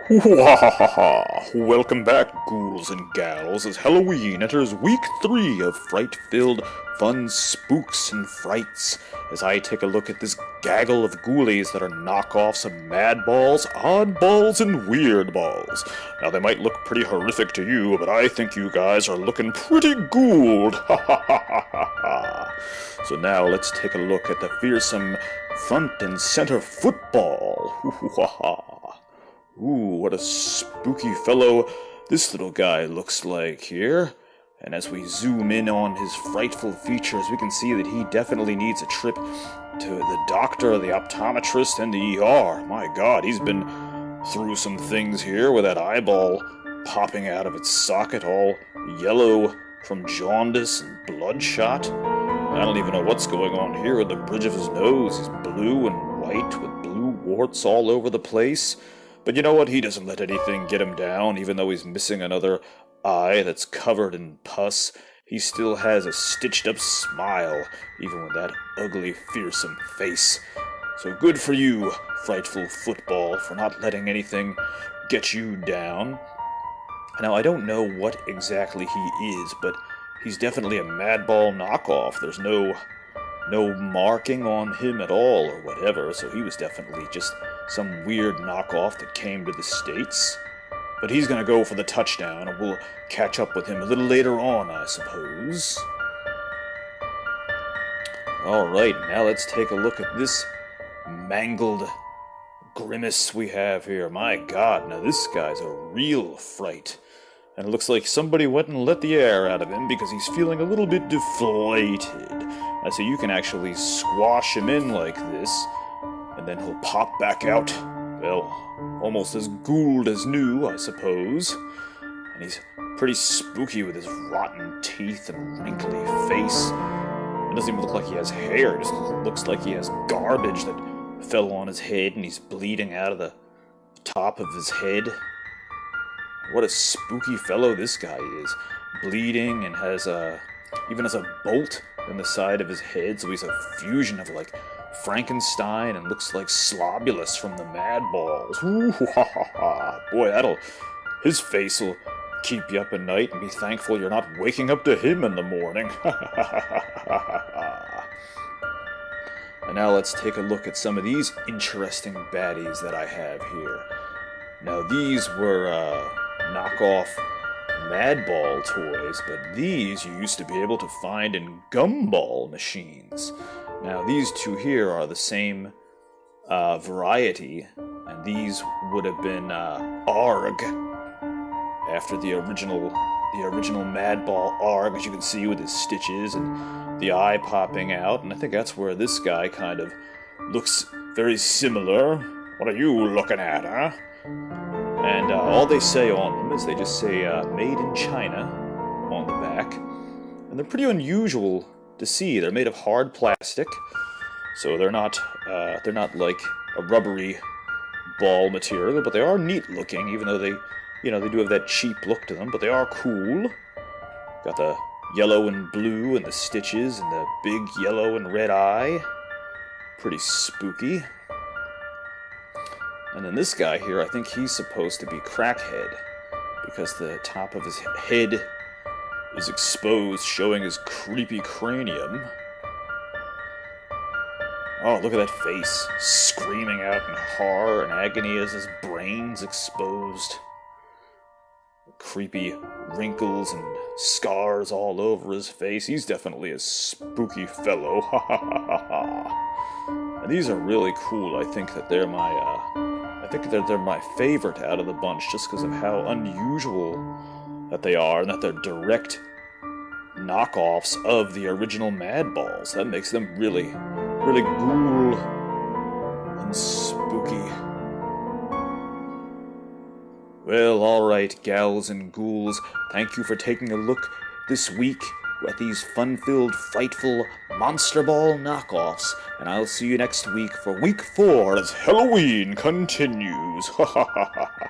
Wahahaha! Welcome back, ghouls and gals, as Hell-O-Ween enters week 3 of fright-filled fun spooks and frights, as I take a look at this gaggle of ghoulies that are knockoffs of Madballs, Oddballs, and Weirdballs. Now, they might look pretty horrific to you, but I think you guys are looking pretty ghouled! Ha ha ha ha ha ha! So now let's take a look at the fearsome front and center football! Hoo-hoo-ha-ha! Ooh, what a spooky fellow this little guy looks like here. And as we zoom in on his frightful features, we can see that he definitely needs a trip to the doctor, the optometrist, and the ER. My God, he's been through some things here with that eyeball popping out of its socket, all yellow from jaundice and bloodshot. I don't even know what's going on here with the bridge of his nose. He's blue and white with blue warts all over the place. But you know what? He doesn't let anything get him down, even though he's missing another eye that's covered in pus. He still has a stitched-up smile, even with that ugly, fearsome face. So good for you, frightful football, for not letting anything get you down. Now, I don't know what exactly he is, but he's definitely a Madball knockoff. There's no marking on him at all, or whatever, so he was definitely just some weird knockoff that came to the States. But he's gonna go for the touchdown, and we'll catch up with him a little later on, I suppose. Alright, now let's take a look at this mangled grimace we have here. My God, now this guy's a real fright. And it looks like somebody went and let the air out of him because he's feeling a little bit deflated. So you can actually squash him in like this, and then he'll pop back out. Well, almost as ghouled as new, I suppose. And he's pretty spooky with his rotten teeth and wrinkly face. It doesn't even look like he has hair, it just looks like he has garbage that fell on his head and he's bleeding out of the top of his head. What a spooky fellow this guy is. Bleeding and even has a bolt in the side of his head, so he's a fusion of like Frankenstein and looks like Slobulus from the Madballs. Ooh, ha ha ha. Boy, his face will keep you up at night and be thankful you're not waking up to him in the morning. And now let's take a look at some of these interesting baddies that I have here. Now these were knockoff Madball toys, but these you used to be able to find in gumball machines. Now these two here are the same variety, and these would have been ARG, after the original Madball ARG, as you can see with his stitches and the eye popping out, and I think that's where this guy kind of looks very similar. What are you looking at, huh? And all they say on them is they just say made in China on the back. And they're pretty unusual to see. They're made of hard plastic, so they're not like a rubbery ball material, but they are neat looking, even though they do have that cheap look to them, but they are cool. Got the yellow and blue and the stitches and the big yellow and red eye. Pretty spooky. And then this guy here, I think he's supposed to be Crackhead, because the top of his head is exposed, showing his creepy cranium. Oh, look at that face, screaming out in horror and agony as his brain's exposed. Creepy wrinkles and scars all over his face. He's definitely a spooky fellow. Ha ha ha ha ha. And these are really cool. I think that they're my favorite out of the bunch, just because of how unusual that they are, and that they're direct knockoffs of the original Madballs. That makes them really, really ghoul and spooky. Well, alright, gals and ghouls, thank you for taking a look this week at these fun-filled, frightful Monster Ball knockoffs, and I'll see you next week for week 4 as Hell-O-Ween continues. Ha ha ha ha ha.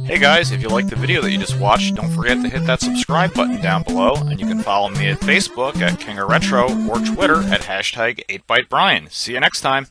Hey guys, if you liked the video that you just watched, don't forget to hit that subscribe button down below, and you can follow me at Facebook at King of Retro or Twitter at #8ByteBrian. See you next time!